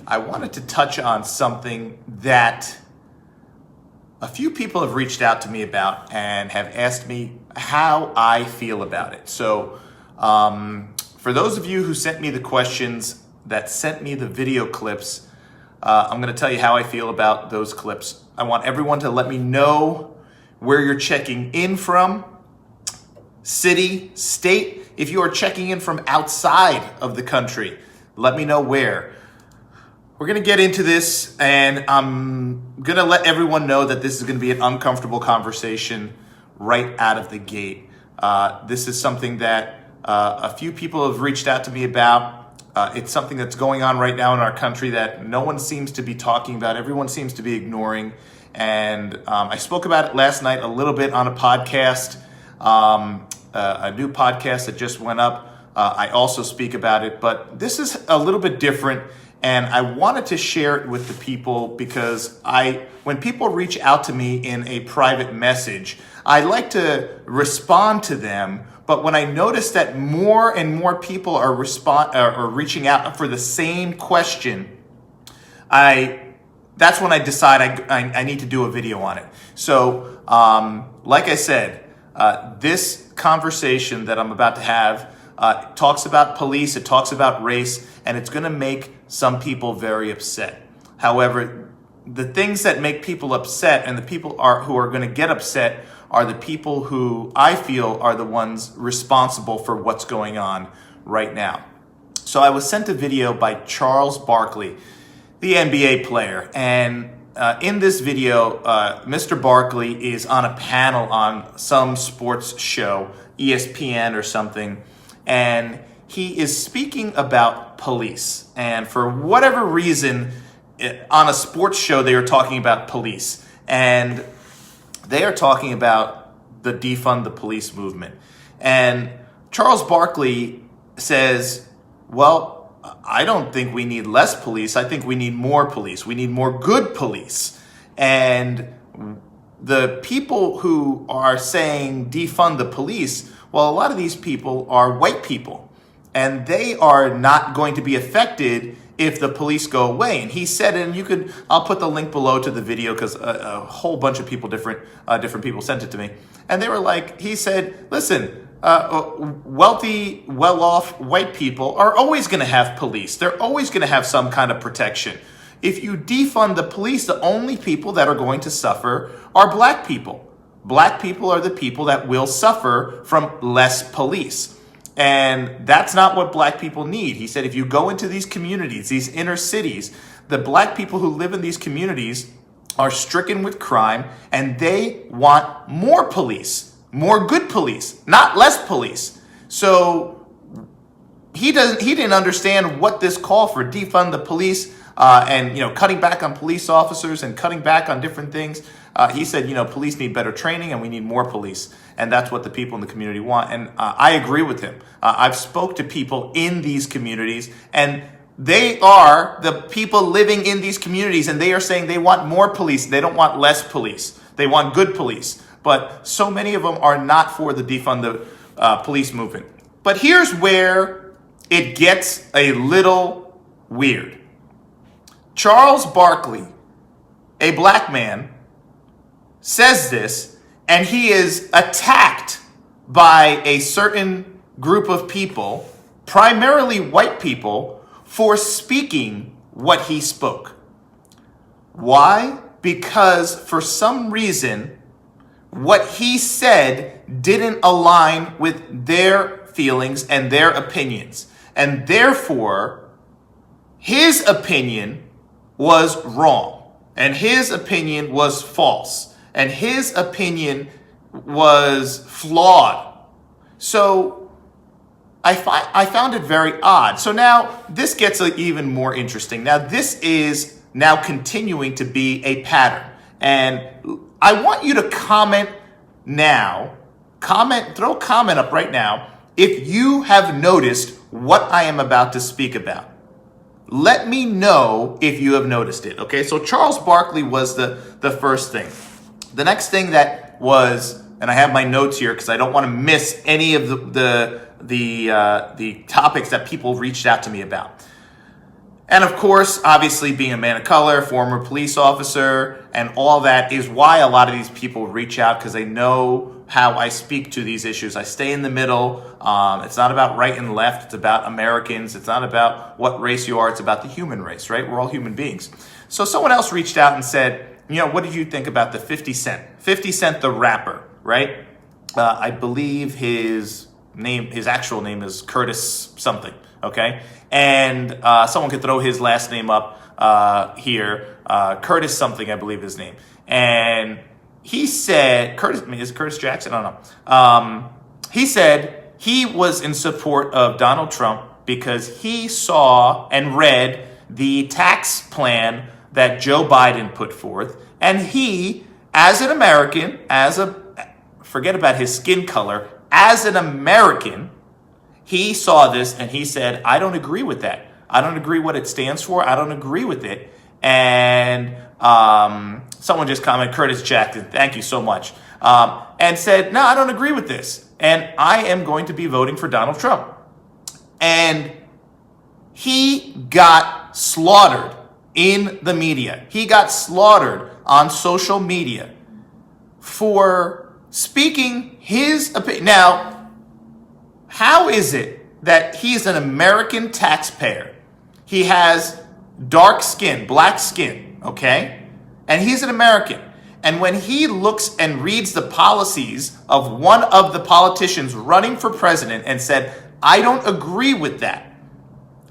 I wanted to touch on something that a few people have reached out to me about and have asked me how I feel about it. So for those of you who sent me the questions, that sent me the video clips, I'm going to tell you how I feel about those clips. I want everyone to let me know where you're checking in from, city, state. If you are checking in from outside of the country, let me know where. We're going to get into this, and I'm going to let everyone know that this is going to be an uncomfortable conversation right out of the gate. This is something that a few people have reached out to me about. It's something that's going on right now in our country that no one seems to be talking about. Everyone seems to be ignoring. And I spoke about it last night a little bit on a podcast, a new podcast that just went up. I also speak about it, but this is a little bit different. And I wanted to share it with the people because when people reach out to me in a private message, I like to respond to them. But when I notice that more and more people are reaching out for the same question, that's when I decide I need to do a video on it. So, like I said, this conversation that I'm about to have talks about police, it talks about race, and it's going to make some people very upset. However, the things that make people upset and the people who are going to get upset are the people who I feel are the ones responsible for what's going on right now. So I was sent a video by Charles Barkley, the NBA player, and in this video, Mr. Barkley is on a panel on some sports show, ESPN or something, and he is speaking about police. And for whatever reason, on a sports show, they are talking about police. And they are talking about the defund the police movement. And Charles Barkley says, well, I don't think we need less police. I think we need more police. We need more good police. And the people who are saying defund the police, well, a lot of these people are white people. And they are not going to be affected if the police go away. And he said, and I'll put the link below to the video because a whole bunch of people, different people sent it to me. And they were like, he said, listen, wealthy, well-off white people are always going to have police. They're always going to have some kind of protection. If you defund the police, the only people that are going to suffer are black people. Black people are the people that will suffer from less police. And that's not what black people need. He said, if you go into these communities, these inner cities, the black people who live in these communities are stricken with crime, and they want more police, more good police, not less police. So he didn't understand what this call for defund the police and cutting back on police officers and cutting back on different things. He said, police need better training and we need more police. And that's what the people in the community want. And I agree with him. I've spoke to people in these communities, and they are the people living in these communities, and they are saying they want more police. They don't want less police. They want good police. But so many of them are not for the defund the police movement. But here's where it gets a little weird. Charles Barkley, a black man, says this, and he is attacked by a certain group of people, primarily white people, for speaking what he spoke. Why? Because for some reason, what he said didn't align with their feelings and their opinions. And therefore, his opinion was wrong, and his opinion was false. And his opinion was flawed. So I found it very odd. So now this gets even more interesting. Now this is now continuing to be a pattern. And I want you to comment now. Throw a comment up right now if you have noticed what I am about to speak about. Let me know if you have noticed it. Okay, so Charles Barkley was the first thing. The next thing that was, and I have my notes here because I don't want to miss any of the topics that people reached out to me about. And of course, obviously being a man of color, former police officer, and all that is why a lot of these people reach out, because they know how I speak to these issues. I stay in the middle. It's not about right and left. It's about Americans. It's not about what race you are. It's about the human race, right? We're all human beings. So someone else reached out and said, what did you think about the 50 Cent? 50 Cent, the rapper, right? I believe his actual name is Curtis something, okay? And someone could throw his last name up here. Curtis something, I believe his name. And he said, is it Curtis Jackson? I don't know. He said he was in support of Donald Trump because he saw and read the tax plan that Joe Biden put forth. And he, as an American, forget about his skin color, as an American, he saw this and he said, I don't agree with that. I don't agree what it stands for. I don't agree with it. And someone just commented, Curtis Jackson, thank you so much, and said, no, I don't agree with this. And I am going to be voting for Donald Trump. And he got slaughtered in the media. He got slaughtered on social media for speaking his opinion. Now, how is it that he's an American taxpayer? He has dark skin, black skin, okay? And he's an American. And when he looks and reads the policies of one of the politicians running for president and said, I don't agree with that,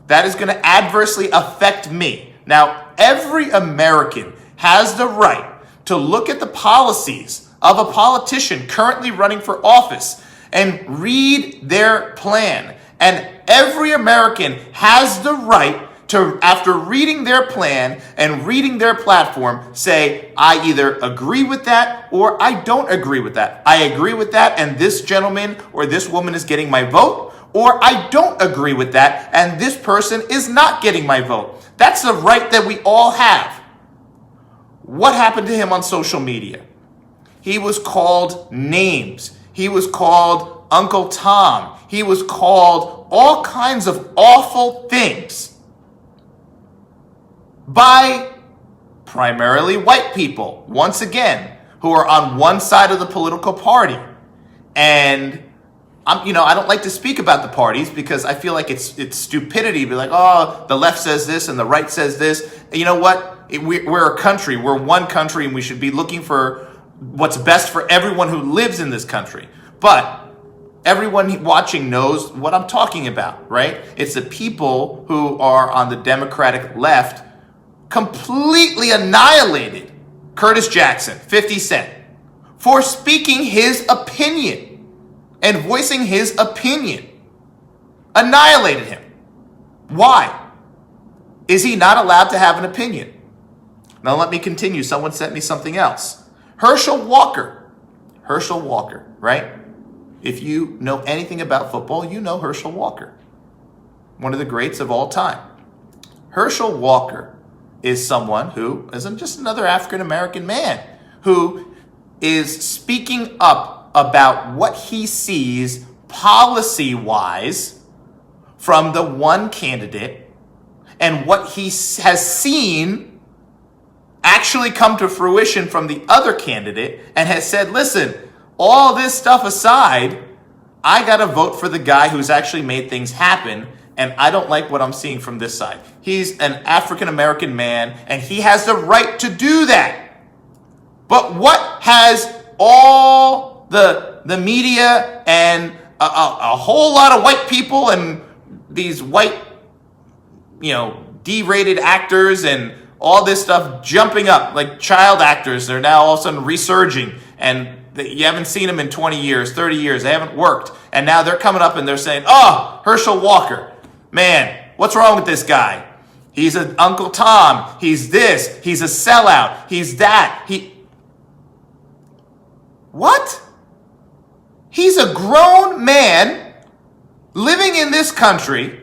that is going to adversely affect me. Now, every American has the right to look at the policies of a politician currently running for office and read their plan. And every American has the right to, after reading their plan and reading their platform, say, I either agree with that or I don't agree with that. I agree with that and this gentleman or this woman is getting my vote, or I don't agree with that and this person is not getting my vote. That's the right that we all have. What happened to him on social media? He was called names. He was called Uncle Tom. He was called all kinds of awful things by primarily white people, once again, who are on one side of the political party. And I don't like to speak about the parties because I feel like it's stupidity to be like, oh, the left says this and the right says this. You know what? We're a country. We're one country, and we should be looking for what's best for everyone who lives in this country. But everyone watching knows what I'm talking about, right? It's the people who are on the Democratic left completely annihilated Curtis Jackson, 50 Cent, for speaking his opinion and voicing his opinion. Annihilated him. Why? Is he not allowed to have an opinion? Now let me continue. Someone sent me something else. Herschel Walker, right? If you know anything about football, you know Herschel Walker, one of the greats of all time. Herschel Walker is someone who is just another African-American man who is speaking up about what he sees policy-wise from the one candidate and what he has seen actually come to fruition from the other candidate, and has said, listen, all this stuff aside, I got to vote for the guy who's actually made things happen, and I don't like what I'm seeing from this side. He's an African-American man, and he has the right to do that. But what has all the media and a whole lot of white people and these white, D-rated actors and all this stuff jumping up, like child actors, they're now all of a sudden resurging, and you haven't seen them in 20 years, 30 years, they haven't worked, and now they're coming up and they're saying, oh, Herschel Walker, man, what's wrong with this guy? He's an Uncle Tom, he's this, he's a sellout, he's that, What? He's a grown man living in this country.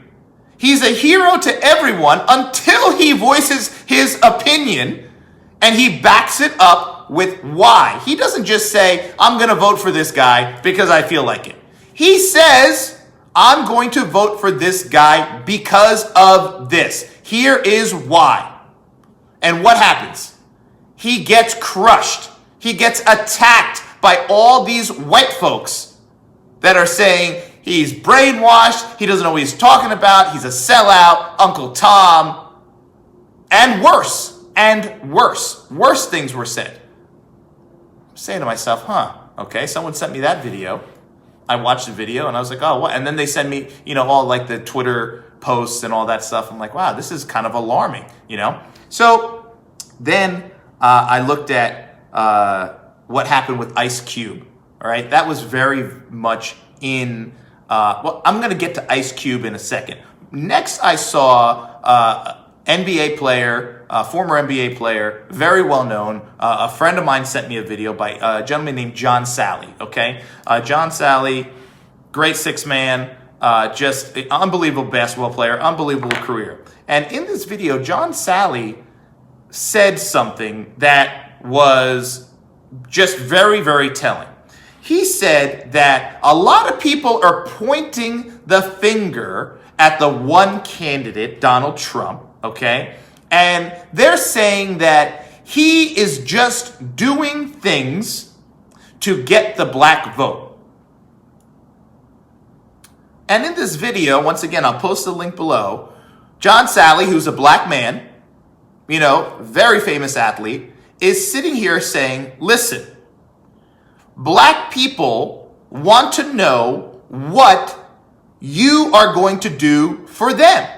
He's a hero to everyone until he voices his opinion, and he backs it up with why. He doesn't just say, I'm going to vote for this guy because I feel like it. He says, I'm going to vote for this guy because of this. Here is why. And what happens? He gets crushed. He gets attacked by all these white folks that are saying he's brainwashed, he doesn't know what he's talking about, he's a sellout, Uncle Tom, and worse, worse things were said. I'm saying to myself, okay, someone sent me that video. I watched the video and I was like, oh, what? And then they send me, all like the Twitter posts and all that stuff. I'm like, wow, this is kind of alarming, So then I looked at what happened with Ice Cube. All right, that was very much in. I'm going to get to Ice Cube in a second. Next, I saw NBA player, former NBA player, very well known. A friend of mine sent me a video by a gentleman named John Sally. Okay, John Sally, great six man, just an unbelievable basketball player, unbelievable career. And in this video, John Sally said something that was just very, very telling. He said that a lot of people are pointing the finger at the one candidate, Donald Trump, okay? And they're saying that he is just doing things to get the black vote. And in this video, once again, I'll post the link below, John Sally, who's a black man, very famous athlete, is sitting here saying, listen, black people want to know what you are going to do for them.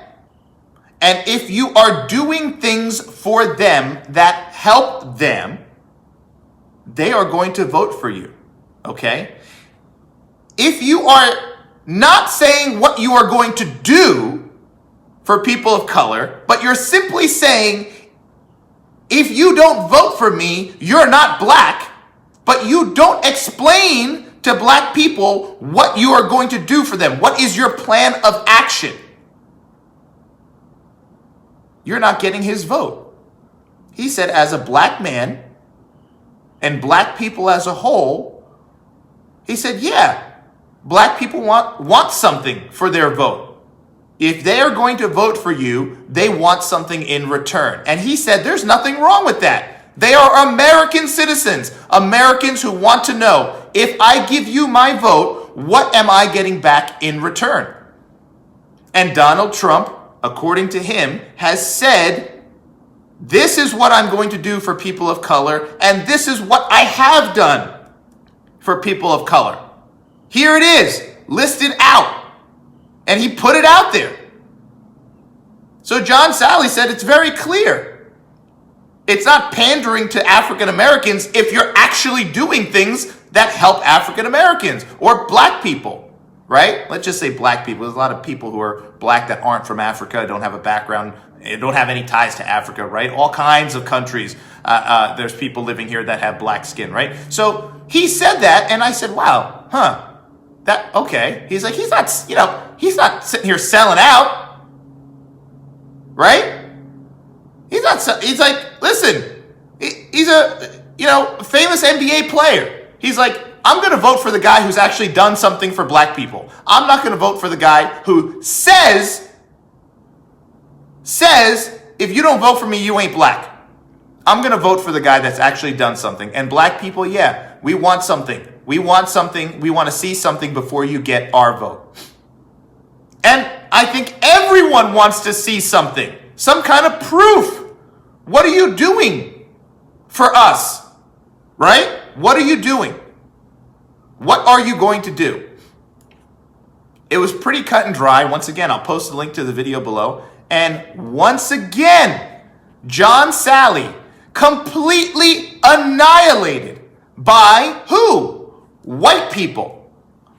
And if you are doing things for them that help them, they are going to vote for you, okay? If you are not saying what you are going to do for people of color, but you're simply saying, if you don't vote for me, you're not black, but you don't explain to black people what you are going to do for them. What is your plan of action? You're not getting his vote. He said, as a black man and black people as a whole, he said, yeah, black people want something for their vote. If they are going to vote for you, they want something in return. And he said, there's nothing wrong with that. They are American citizens, Americans who want to know, if I give you my vote, what am I getting back in return? And Donald Trump, according to him, has said, this is what I'm going to do for people of color, and this is what I have done for people of color. Here it is, listed out. And he put it out there. So John Sally said it's very clear. It's not pandering to African Americans if you're actually doing things that help African Americans or black people, right? Let's just say black people. There's a lot of people who are black that aren't from Africa, don't have a background, don't have any ties to Africa, right? All kinds of countries. There's people living here that have black skin, right? So he said that, and I said, wow, okay. He's like, he's not sitting here selling out, right? He's like, listen, he's a, famous NBA player. He's like, I'm going to vote for the guy who's actually done something for black people. I'm not going to vote for the guy who says, if you don't vote for me, you ain't black. I'm going to vote for the guy that's actually done something. And black people, yeah, we want something. We want something. We want to see something before you get our vote. And I think everyone wants to see something, some kind of proof. What are you doing for us? Right? What are you doing? What are you going to do? It was pretty cut and dry. Once again, I'll post the link to the video below. And once again, John Sally completely annihilated by who? White people.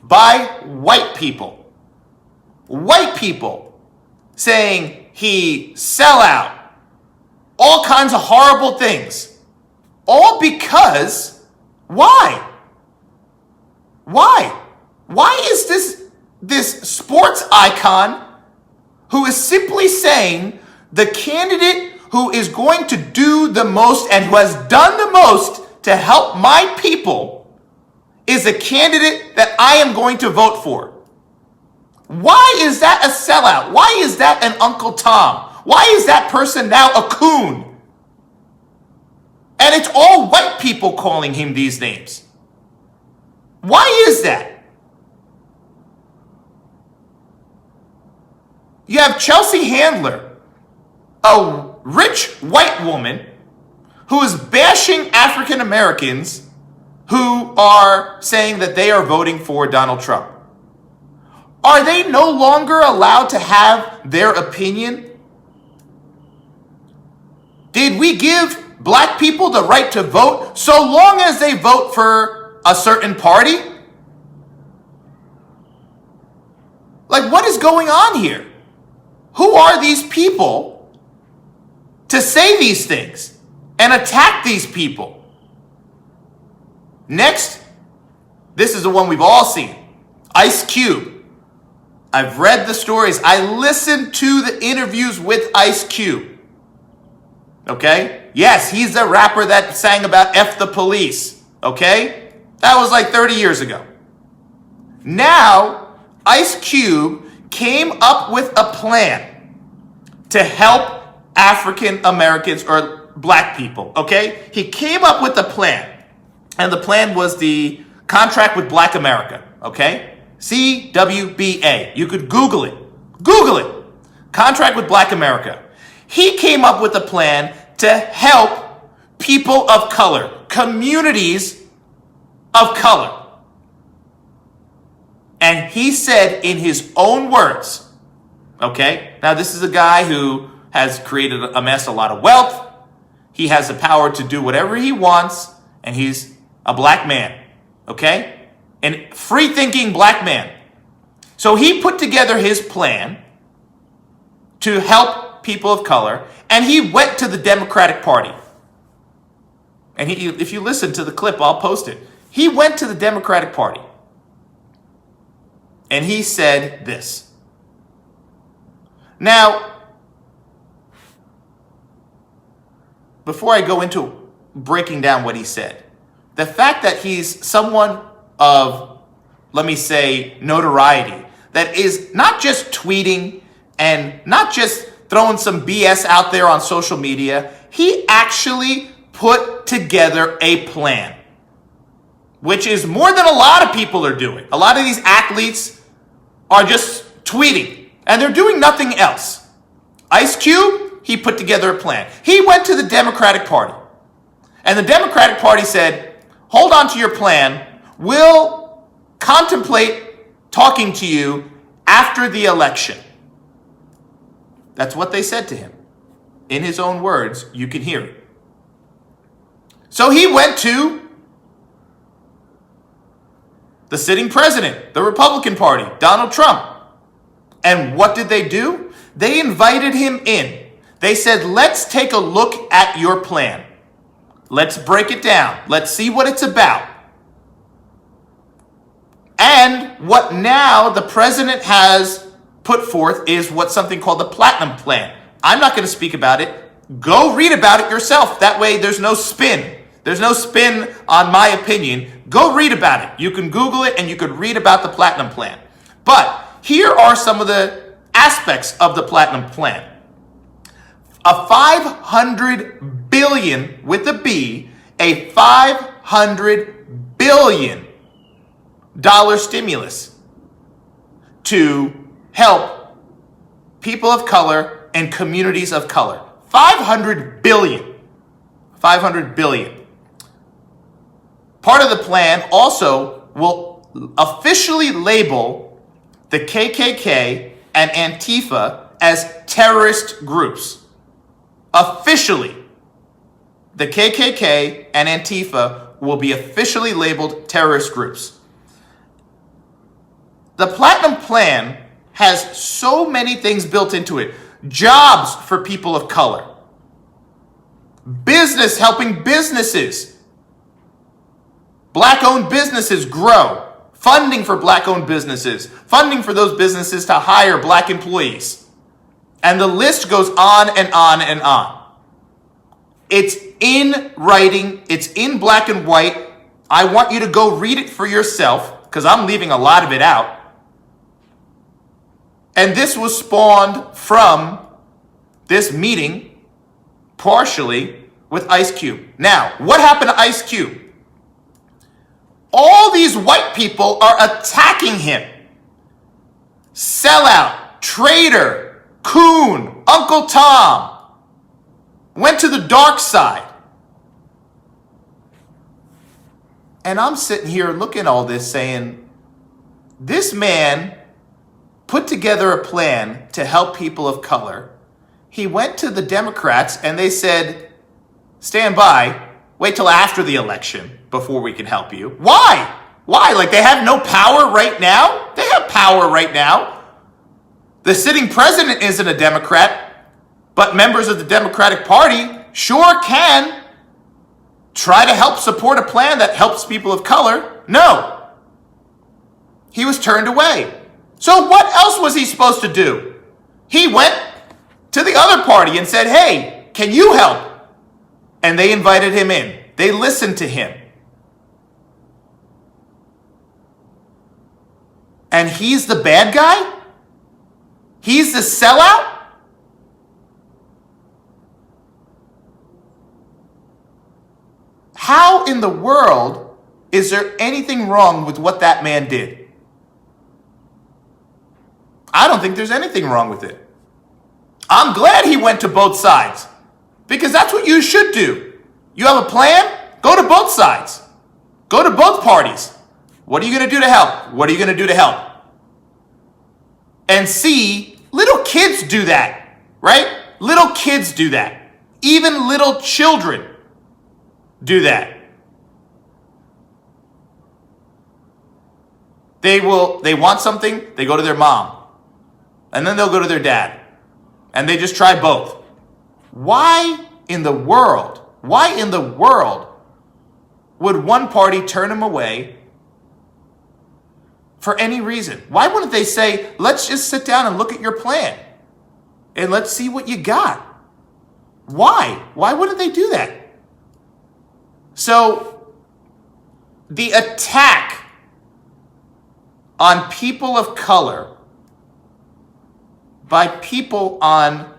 By white people. White people saying he sell out. All kinds of horrible things. All because, why? Why? Why is this sports icon who is simply saying the candidate who is going to do the most and who has done the most to help my people is a candidate that I am going to vote for? Why is that a sellout? Why is that an Uncle Tom? Why is that person now a coon? And it's all white people calling him these names. Why is that? You have Chelsea Handler, a rich white woman who is bashing African Americans who are saying that they are voting for Donald Trump. Are they no longer allowed to have their opinion? Did we give black people the right to vote so long as they vote for a certain party? Like, what is going on here? Who are these people to say these things and attack these people? Next, this is the one we've all seen. Ice Cube. I've read the stories. I listened to the interviews with Ice Cube. Okay? Yes, he's the rapper that sang about F the police. Okay? That was like 30 years ago. Now, Ice Cube came up with a plan to help African Americans or black people. Okay? He came up with a plan. And the plan was the contract with Black America. Okay? CWBA. You could Google it. Google it. Contract with Black America. He came up with a plan to help people of color, communities of color. And he said in his own words, okay, now this is a guy who has amassed a lot of wealth. He has the power to do whatever he wants, and he's a black man, okay? And free-thinking black man. So he put together his plan to help people of color, and he went to the Democratic Party. And if you listen to the clip, I'll post it. He went to the Democratic Party, and he said this. Now, before I go into breaking down what he said, the fact that he's someone of, let me say, notoriety, that is not just tweeting and not just throwing some BS out there on social media, he actually put together a plan, which is more than a lot of people are doing. A lot of these athletes are just tweeting, and they're doing nothing else. Ice Cube, he put together a plan. He went to the Democratic Party, and the Democratic Party said, hold on to your plan. We'll contemplate talking to you after the election. That's what they said to him. In his own words, you can hear it. So he went to the sitting president, the Republican Party, Donald Trump. And what did they do? They invited him in. They said, let's take a look at your plan. Let's break it down. Let's see what it's about. And what now the president has put forth is what's something called the Platinum Plan. I'm not going to speak about it. Go read about it yourself. That way there's no spin. There's no spin on my opinion. Go read about it. You can Google it and you could read about the Platinum Plan. But here are some of the aspects of the Platinum Plan. A $500 billion with a B, a $500 billion stimulus to help people of color and communities of color. $500 billion. $500 billion. Part of the plan also will officially label the KKK and Antifa as terrorist groups. Officially, the KKK and Antifa will be officially labeled terrorist groups. The Platinum Plan has so many things built into it. Jobs for people of color. Business, helping businesses. Black-owned businesses grow. Funding for black-owned businesses. Funding for those businesses to hire black employees. And the list goes on and on and on. It's in writing. It's in black and white. I want you to go read it for yourself because I'm leaving a lot of it out. And this was spawned from this meeting partially with Ice Cube. Now, what happened to Ice Cube? All these white people are attacking him. Sellout, traitor, coon, Uncle Tom. Went to the dark side. And I'm sitting here looking at all this saying, this man put together a plan to help people of color. He went to the Democrats and they said, stand by, wait till after the election before we can help you. Why? Why? Like they have no power right now? They have power right now. The sitting president isn't a Democrat, but members of the Democratic Party sure can try to help support a plan that helps people of color. No. He was turned away. So what else was he supposed to do? He went to the other party and said, hey, can you help? And they invited him in. They listened to him. And he's the bad guy? He's the sellout? How in the world is there anything wrong with what that man did? I don't think there's anything wrong with it. I'm glad he went to both sides because that's what you should do. You have a plan? Go to both sides. Go to both parties. What are you going to do to help? What are you going to do to help? And see, little kids do that, right? Little kids do that. Even little children do that. They want something, they go to their mom. And then they'll go to their dad. And they just try both. Why in the world would one party turn them away for any reason? Why wouldn't they say, let's just sit down and look at your plan and let's see what you got? Why? Why wouldn't they do that? So the attack on people of color by people on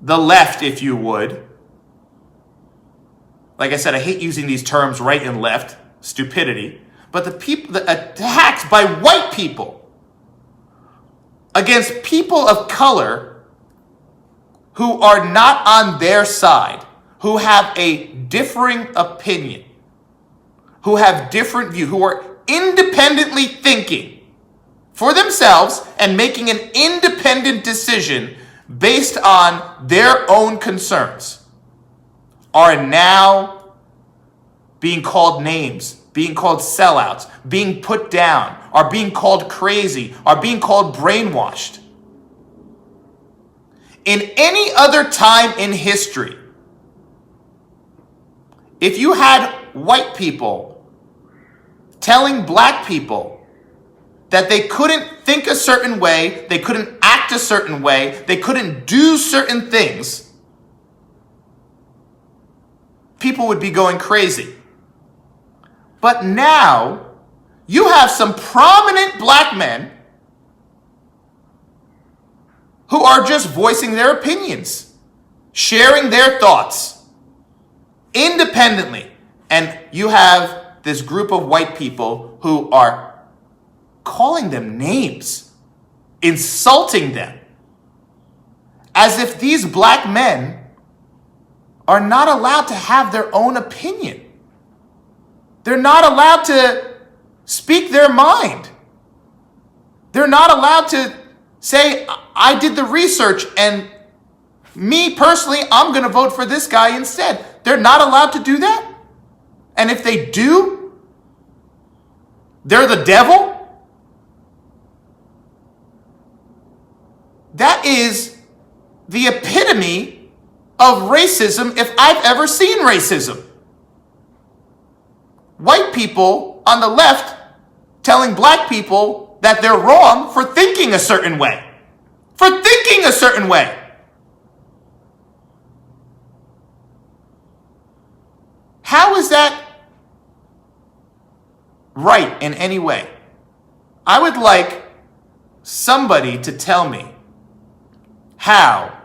the left, if you would. Like I said, I hate using these terms right and left, stupidity. But the attacks by white people against people of color who are not on their side, who have a differing opinion, who have different view, who are independently thinking for themselves and making an independent decision based on their own concerns, are now being called names, being called sellouts, being put down, are being called crazy, are being called brainwashed. In any other time in history, if you had white people telling black people that they couldn't think a certain way, they couldn't act a certain way, they couldn't do certain things, people would be going crazy. But now, you have some prominent black men who are just voicing their opinions, sharing their thoughts independently. And you have this group of white people who are calling them names, insulting them, as if these black men are not allowed to have their own opinion. They're not allowed to speak their mind. They're not allowed to say, I did the research and me personally, I'm going to vote for this guy instead. They're not allowed to do that. And if they do, they're the devil. That is the epitome of racism if I've ever seen racism. White people on the left telling black people that they're wrong for thinking a certain way. For thinking a certain way. How is that right in any way? I would like somebody to tell me how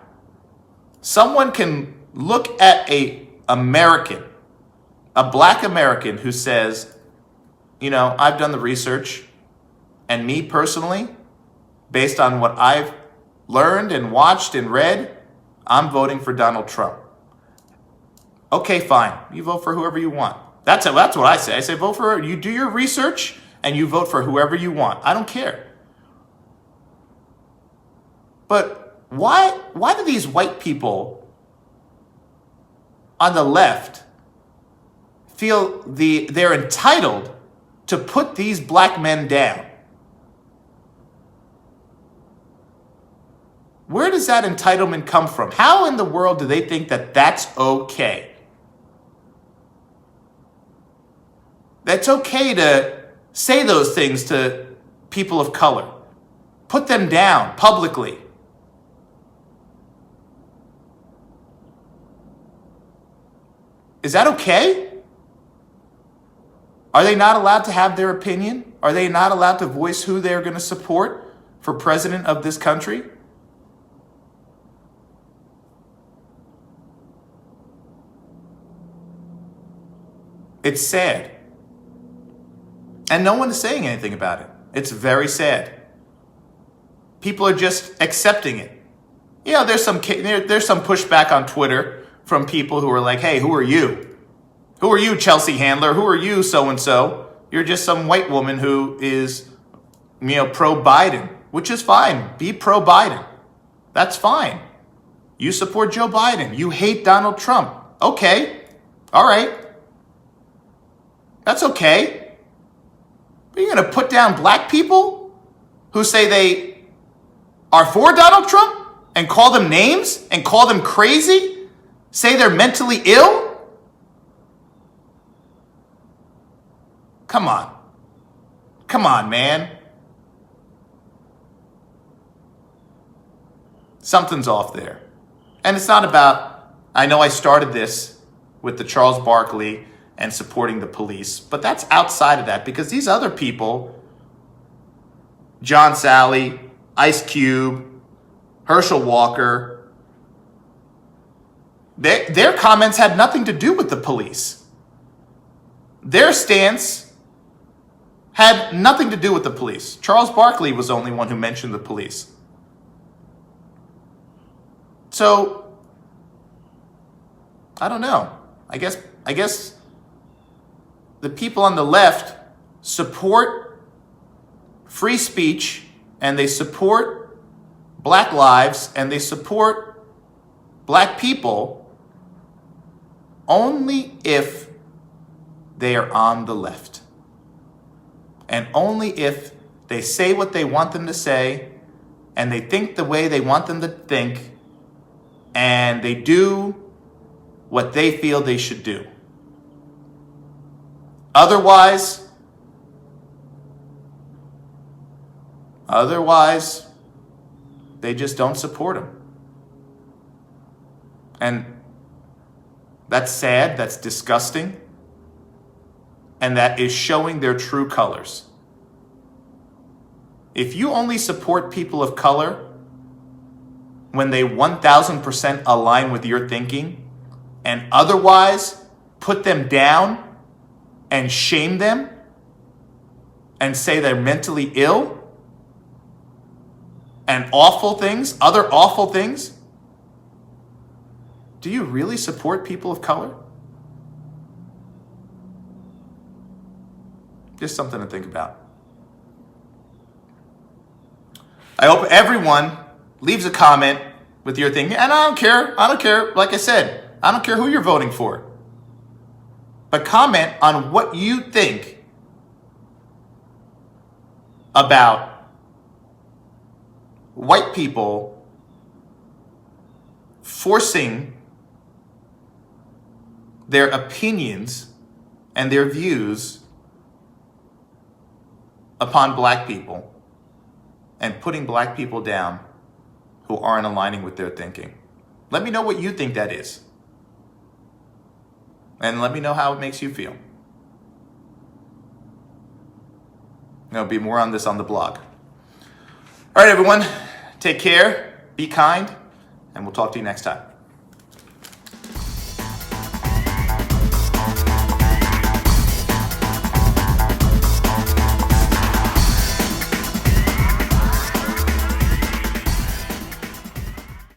Someone can look at a black American who says, I've done the research, and me personally, based on what I've learned and watched and read, I'm voting for Donald Trump. Okay, fine. You vote for whoever you want. That's what I say. I say you do your research and you vote for whoever you want. I don't care. But why do these white people on the left feel they're entitled to put these black men down? Where does that entitlement come from? How in the world do they think that that's okay? That's okay to say those things to people of color. Put them down publicly. Is that okay? Are they not allowed to have their opinion? Are they not allowed to voice who they're going to support for president of this country? It's sad. And no one is saying anything about it. It's very sad. People are just accepting it. There's some pushback on Twitter from people who are like, hey, who are you? Who are you, Chelsea Handler? Who are you, so-and-so? You're just some white woman who is, pro-Biden, which is fine. Be pro-Biden. That's fine. You support Joe Biden. You hate Donald Trump. Okay. All right. That's okay. But you're going to put down black people who say they are for Donald Trump and call them names and call them crazy? Say they're mentally ill? Come on. Come on, man. Something's off there. And it's not about, I know I started this with the Charles Barkley and supporting the police, but that's outside of that, because these other people, John Sally, Ice Cube, Herschel Walker, their comments had nothing to do with the police. Their stance had nothing to do with the police. Charles Barkley was the only one who mentioned the police. So, I don't know. I guess the people on the left support free speech, and they support black lives, and they support black people only if they are on the left. And only if they say what they want them to say, and they think the way they want them to think, and they do what they feel they should do. Otherwise, they just don't support him. And that's sad, that's disgusting, and that is showing their true colors. If you only support people of color when they 1000% align with your thinking, and otherwise put them down and shame them and say they're mentally ill and awful things, other awful things, do you really support people of color? Just something to think about. I hope everyone leaves a comment with your thing. And I don't care. Like I said, I don't care who you're voting for. But comment on what you think about white people forcing their opinions and their views upon black people and putting black people down who aren't aligning with their thinking. Let me know what you think that is. And let me know how it makes you feel. There'll be more on this on the blog. All right, everyone. Take care. Be kind. And we'll talk to you next time.